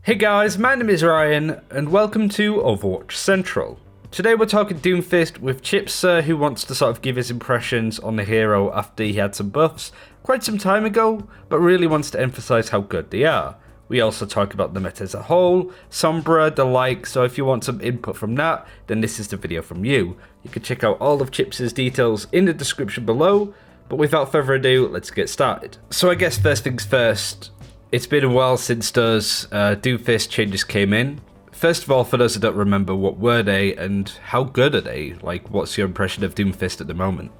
Hey guys, my name is Ryan, and welcome to Overwatch Central. Today we're talking Doomfist with Chipsa, who wants to sort of give his impressions on the hero after he had some buffs quite some time ago, but really wants to emphasize how good they are. We also talk about the meta as a whole, Sombra, the like, so if you want some input from that, then this is the video from you. You can check out all of Chipsa's details in the description below, but without further ado, let's get started. So I guess first things first, it's been a while since those Doofist changes came in. First of all, for those who don't remember, what were they and how good are they? Like, what's your impression of Doomfist at the moment?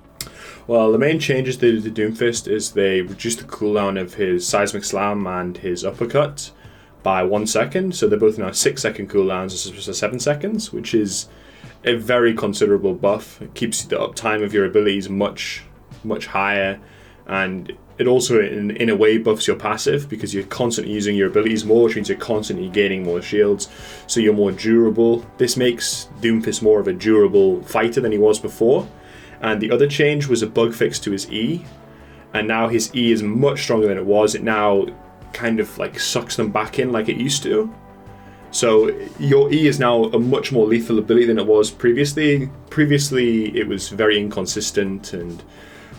Well, the main changes they did to Doomfist is they reduced the cooldown of his Seismic Slam and his Uppercut by 1 second. So they're both now 6-second cooldowns as opposed to 7 seconds, which is a very considerable buff. It keeps the uptime of your abilities much higher, and it also in a way buffs your passive because you're constantly using your abilities more, which means you're constantly gaining more shields, so you're more durable. This makes Doomfist more of a durable fighter than he was before. And the other change was a bug fix to his E, and now his E is much stronger than it was. It now kind of like sucks them back in like it used to. So your E is now a much more lethal ability than it was previously. Previously it was very inconsistent and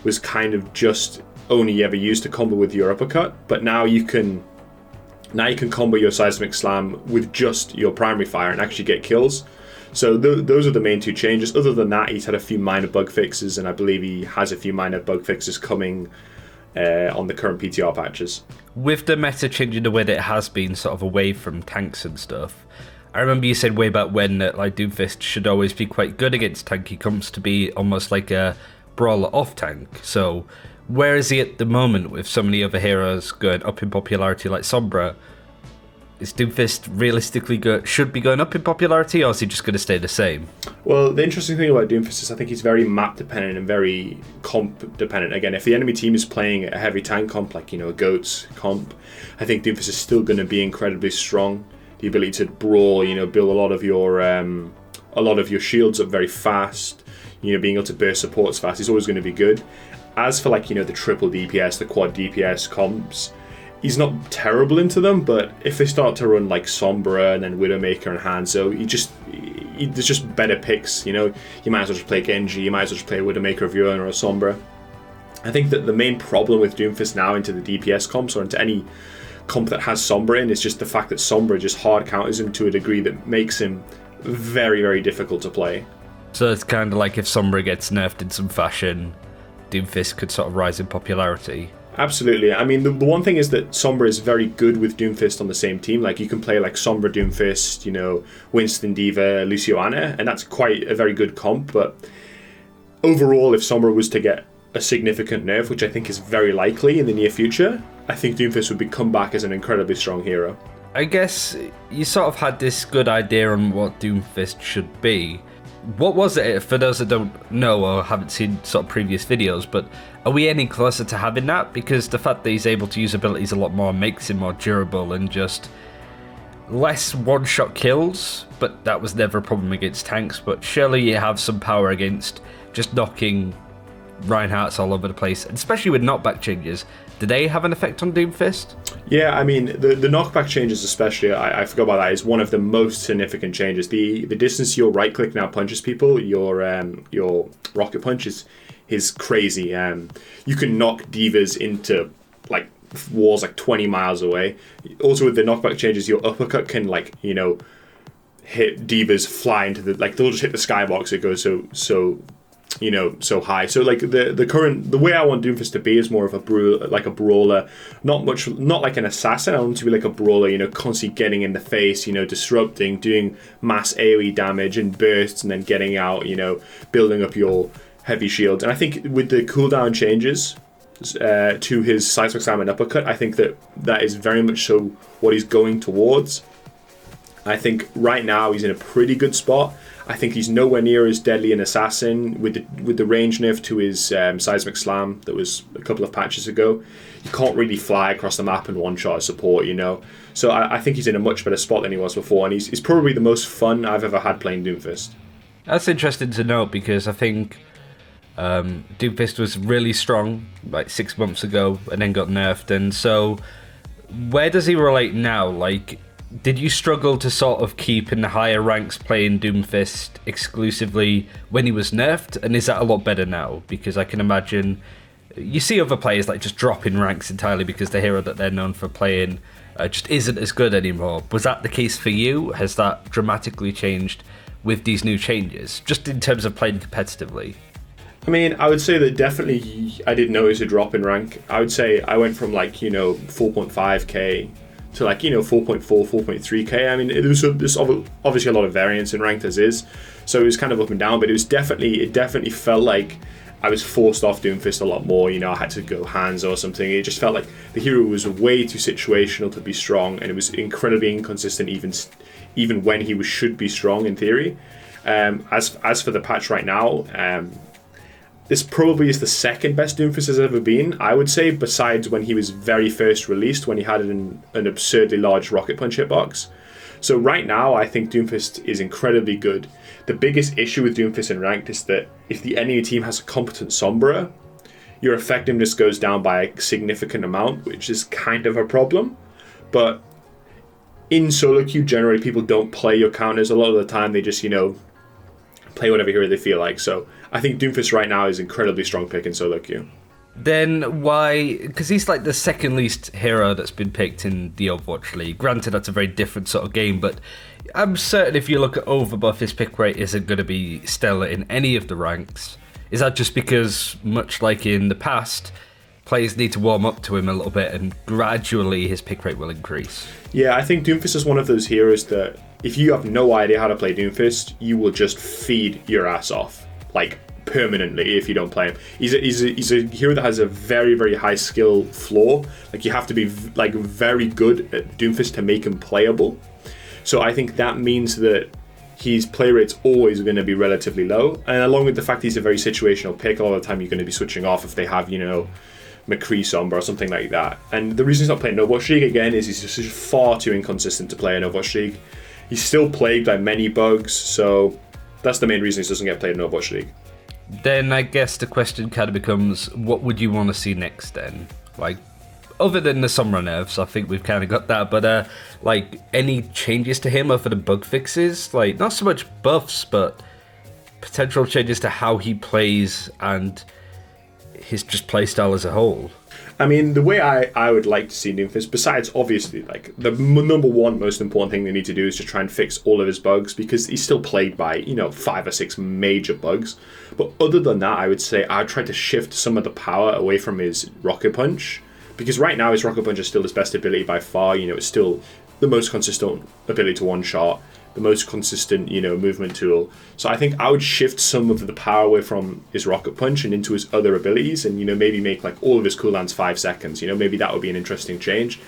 was kind of just only ever used to combo with your uppercut, but now you can combo your Seismic Slam with just your primary fire and actually get kills. So those are the main two changes. Other than that, he's had a few minor bug fixes, and I believe he has a few minor bug fixes coming on the current PTR patches. With the meta changing the way that it has been sort of away from tanks and stuff, I remember you said way back when that like Doomfist should always be quite good against tank. He comes to be almost like a brawler off tank. So where is he at the moment with so many other heroes going up in popularity like Sombra? Is Doomfist realistically should be going up in popularity, or is he just going to stay the same? Well, the interesting thing about Doomfist is I think he's very map dependent and very comp dependent. Again, if the enemy team is playing a heavy tank comp, like, a GOATS comp, I think Doomfist is still going to be incredibly strong. The ability to brawl, build a lot of your shields up very fast, being able to burst supports fast is always going to be good. As for the triple DPS, the quad DPS comps, he's not terrible into them, but if they start to run like Sombra and then Widowmaker and Hanzo, there's just better picks. You might as well just play Genji, you might as well just play a Widowmaker of your own or a Sombra. I think that the main problem with Doomfist now into the DPS comps or into any comp that has Sombra in is just the fact that Sombra just hard counters him to a degree that makes him very, very difficult to play. So it's kind of like if Sombra gets nerfed in some fashion, Doomfist could sort of rise in popularity. Absolutely. I mean, the one thing is that Sombra is very good with Doomfist on the same team. Like, you can play like Sombra, Doomfist, Winston, Diva, Lucio, Ana, and that's quite a very good comp. But overall, if Sombra was to get a significant nerf, which I think is very likely in the near future, I think Doomfist would come back as an incredibly strong hero. I guess you sort of had this good idea on what Doomfist should be. What was it, for those that don't know or haven't seen sort of previous videos, but are we any closer to having that? Because the fact that he's able to use abilities a lot more makes him more durable and just less one-shot kills, but that was never a problem against tanks. But surely you have some power against just knocking Reinhardts all over the place, and especially with knockback changes. Do they have an effect on Doomfist? Yeah, I mean, the knockback changes especially, I forgot about that, is one of the most significant changes. The distance your right click now punches people, your rocket punch is crazy. You can knock divas into like walls like 20 miles away. Also with the knockback changes, your uppercut can hit divas fly into they'll just hit the skybox. It goes so high. So like the way I want Doomfist to be is more of a brawler, not like an assassin. I want him to be like a brawler, constantly getting in the face, disrupting, doing mass AoE damage and bursts, and then getting out, building up your heavy shields. And I think with the cooldown changes to his Seismic Slam and Uppercut, I think that is very much so what he's going towards. I think right now he's in a pretty good spot. I think he's nowhere near as deadly an assassin with the range nerf to his Seismic Slam that was a couple of patches ago. You can't really fly across the map and one-shot support, So I think he's in a much better spot than he was before, and he's probably the most fun I've ever had playing Doomfist. That's interesting to note, because I think Doomfist was really strong like 6 months ago and then got nerfed, and so where does he relate now? Like, did you struggle to sort of keep in the higher ranks playing Doomfist exclusively when he was nerfed? And is that a lot better now? Because I can imagine you see other players like just dropping ranks entirely because the hero that they're known for playing just isn't as good anymore. Was that the case for you? Has that dramatically changed with these new changes, just in terms of playing competitively? I mean, I would say that definitely I did notice a drop in rank. I would say I went from 4.5k to 4.4, 4.3k. I mean, there's obviously a lot of variance in ranked as is, so it was kind of up and down, but it definitely felt like I was forced off Doomfist a lot more. I had to go hands or something. It just felt like the hero was way too situational to be strong, and it was incredibly inconsistent even when he should be strong in theory. As for the patch right now, this probably is the second best Doomfist has ever been, I would say, besides when he was very first released, when he had an absurdly large rocket punch hitbox. So right now, I think Doomfist is incredibly good. The biggest issue with Doomfist in ranked is that if the enemy team has a competent Sombra, your effectiveness goes down by a significant amount, which is kind of a problem. But in solo queue, generally people don't play your counters. A lot of the time they just, play whatever hero they feel like. So I think Doomfist right now is incredibly strong pick in solo queue. Then why? Because he's like the second least hero that's been picked in the Overwatch League. Granted, that's a very different sort of game, but I'm certain if you look at Overbuff, his pick rate isn't going to be stellar in any of the ranks. Is that just because, much like in the past, players need to warm up to him a little bit and gradually his pick rate will increase? Yeah, I think Doomfist is one of those heroes that if you have no idea how to play Doomfist, you will just feed your ass off, permanently if you don't play him. He's a hero that has a very, very high skill floor. You have to be very good at Doomfist to make him playable. So I think that means that his play rate's always going to be relatively low. And along with the fact he's a very situational pick, a lot of the time you're going to be switching off if they have, McCree Sombra or something like that. And the reason he's not playing Overwatch League again is he's just far too inconsistent to play in Overwatch League. He's still plagued by many bugs, so that's the main reason he doesn't get played in Overwatch League. Then I guess the question kind of becomes, what would you want to see next then? Other than the Sombra nerfs, I think we've kind of got that, but any changes to him other than bug fixes? Not so much buffs, but potential changes to how he plays and his just playstyle as a whole. I mean, the way I would like to see Doomfist, besides obviously the number one most important thing they need to do is just try and fix all of his bugs, because he's still plagued by 5 or 6 major bugs. But other than that, I would say I'd try to shift some of the power away from his rocket punch, because right now his rocket punch is still his best ability by far. It's still the most consistent ability to one shot, the most consistent movement tool. So I think I would shift some of the power away from his rocket punch and into his other abilities, and maybe make all of his cooldowns 5 seconds. Maybe that would be an interesting change.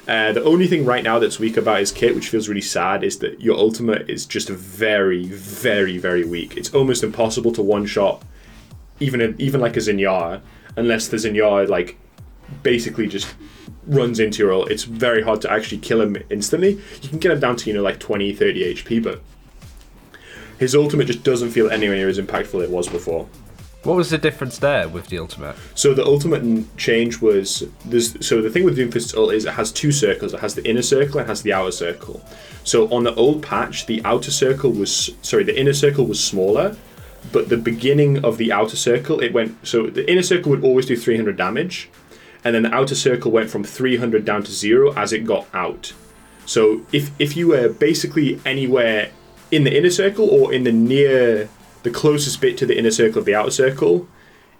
The only thing right now that's weak about his kit, which feels really sad, is that your ultimate is just very, very, very weak. It's almost impossible to one shot even like a Zenyatta, unless the Zenyatta basically just runs into your ult. It's very hard to actually kill him instantly. You can get him down to 20, 30 HP, but his ultimate just doesn't feel anywhere near as impactful as it was before. What was the difference there with the ultimate? So the ultimate change was so the thing with Doomfist's ult is it has 2 circles. It has the inner circle and it has the outer circle. So on the old patch, the inner circle was smaller, but the beginning of the outer circle, the inner circle would always do 300 damage. And then the outer circle went from 300 down to 0 as it got out. So if you were basically anywhere in the inner circle or in the closest bit to the inner circle of the outer circle,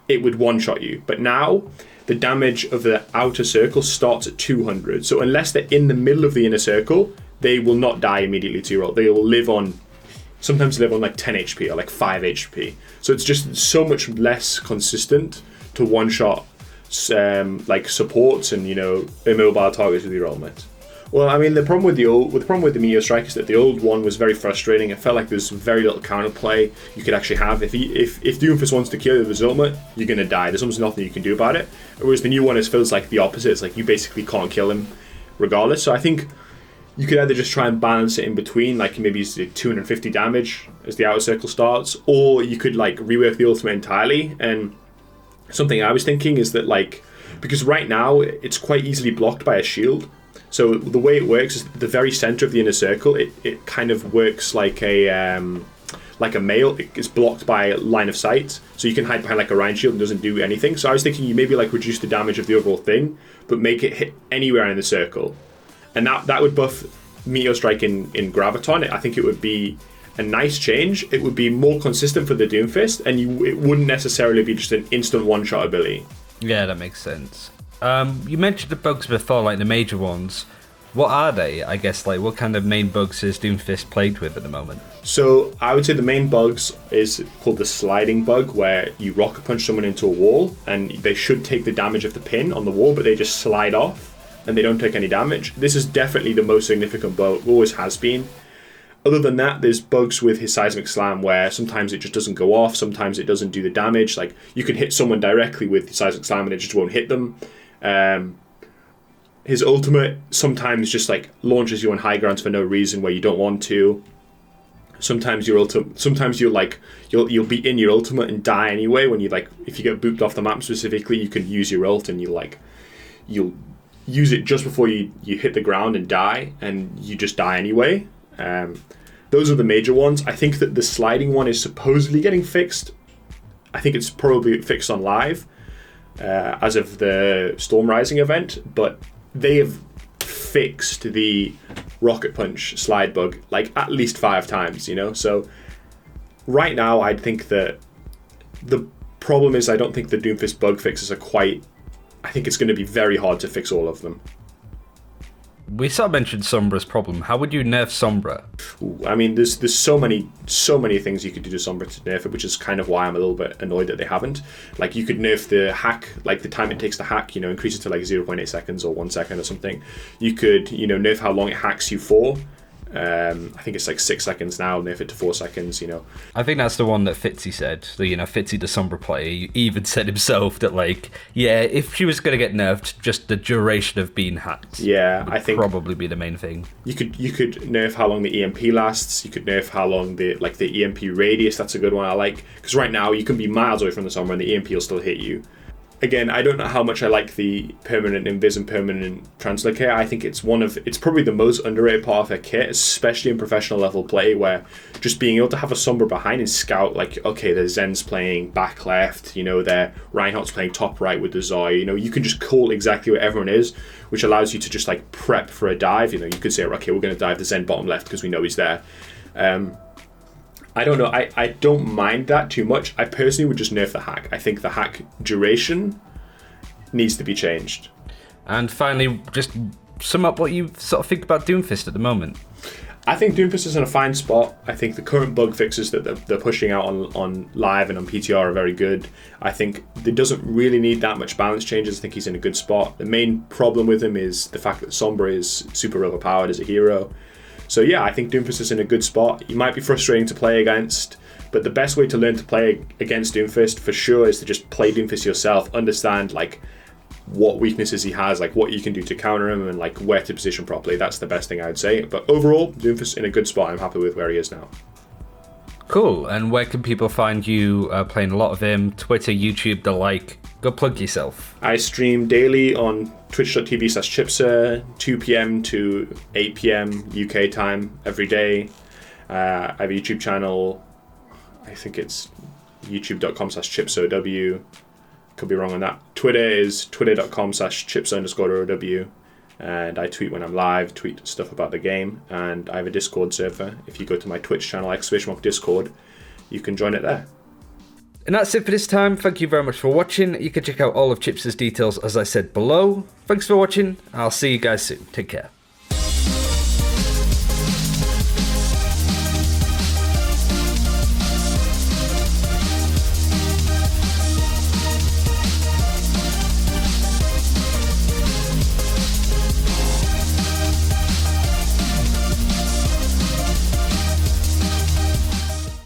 it would one-shot you. But now, the damage of the outer circle starts at 200. So unless they're in the middle of the inner circle, they will not die immediately to your ult. They will sometimes live on 10 HP or 5 HP. So it's just so much less consistent to one-shot supports and immobile targets with your ultimate. Well, I mean, the problem with the Meteor Strike is that the old one was very frustrating. It felt like there's very little counterplay you could actually have. If Doomfist wants to kill you with his ultimate, you're gonna die. There's almost nothing you can do about it. Whereas the new one feels like the opposite. It's you basically can't kill him regardless. So I think you could either just try and balance it in between, maybe use 250 damage as the outer circle starts, or you could rework the ultimate entirely. And something I was thinking is that because right now it's quite easily blocked by a shield. So the way it works is the very center of the inner circle. It kind of works like a mail. It's blocked by a line of sight, so you can hide behind like a Rhine shield and doesn't do anything. So I was thinking you maybe like reduce the damage of the overall thing, but make it hit anywhere in the circle, and that would buff Meteor Strike in Graviton. I think it would be a nice change. It would be more consistent for the Doomfist, and it wouldn't necessarily be just an instant one-shot ability. Yeah, that makes sense. You mentioned the bugs before, like the major ones. What are they? I guess, like, what kind of main bugs is Doomfist plagued with at the moment? So I would say the main bugs is called the sliding bug, where you rocket punch someone into a wall, and they should take the damage of the pin on the wall, but they just slide off, and they don't take any damage. This is definitely the most significant bug, always has been. Other than that, there's bugs with his Seismic Slam where sometimes it just doesn't go off, sometimes it doesn't do the damage. Like, you can hit someone directly with the Seismic Slam and it just won't hit them. His ultimate sometimes just like launches you on high grounds for no reason where you don't want to. Sometimes you'll be in your ultimate and die anyway. When you like, if you get booped off the map specifically, you can use your ult and you'll use it just before you hit the ground and die, and you just die anyway. Those are the major ones. I think that the sliding one is supposedly getting fixed. I think it's probably fixed on live as of the Storm Rising event, but they have fixed the rocket punch slide bug like at least 5 times, you know? So right now I think that the problem is I don't think the Doomfist bug fixes are quite... I think it's going to be very hard to fix all of them. We sort of mentioned Sombra's problem. How would you nerf Sombra? Ooh, I mean, there's so many things you could do to Sombra to nerf it, which is kind of why I'm a little bit annoyed that they haven't. Like, you could nerf the hack, like the time it takes to hack, you know, increase it to like 0.8 seconds or 1 second or something. You could, you know, nerf how long it hacks you for. I think it's like 6 seconds now, nerf it to 4 seconds, you know. I think that's the one that Fitzy said. You know, Fitzy, the Sombra player, he even said himself that, like, yeah, if she was going to get nerfed, just the duration of being hacked I think probably be the main thing. You could nerf how long the EMP lasts. You could nerf how long the EMP radius. That's a good one I like, because right now you can be miles away from the Sombra and the EMP will still hit you. Again, I don't know how much I like the permanent invis and permanent translocate. I think it's probably the most underrated part of their kit, especially in professional level play, where just being able to have a Sombra behind and scout, like, okay, the Zen's playing back left, you know, their Reinhardt's playing top right with the Zoe, you know, you can just call exactly where everyone is, which allows you to just like prep for a dive. You know, you could say, okay, we're going to dive the Zen bottom left because we know he's there. I don't know. I don't mind that too much. I personally would just nerf the hack. I think the hack duration needs to be changed. And finally, just sum up what you sort of think about Doomfist at the moment. I think Doomfist is in a fine spot. I think the current bug fixes that they're pushing out on live and on PTR are very good. I think there doesn't really need that much balance changes. I think he's in a good spot. The main problem with him is the fact that Sombra is super overpowered as a hero. So yeah, I think Doomfist is in a good spot. He might be frustrating to play against, but the best way to learn to play against Doomfist for sure is to just play Doomfist yourself, understand like what weaknesses he has, like what you can do to counter him, and like where to position properly. That's the best thing I would say. But overall, Doomfist in a good spot. I'm happy with where he is now. Cool. And where can people find you playing a lot of him? Twitter, YouTube, the like. Go plug yourself. I stream daily on twitch.tv/Chipsa, 2 p.m. to 8 p.m. UK time every day. I have a YouTube channel. I think it's youtube.com/ChipsaOW. Could be wrong on that. Twitter is twitter.com/Chipsa_OW. And I tweet when I'm live, tweet stuff about the game. And I have a Discord server. If you go to my Twitch channel, !Discord, you can join it there. And that's it for this time. Thank you very much for watching. You can check out all of Chipsa's details, as I said, below. Thanks for watching. I'll see you guys soon. Take care.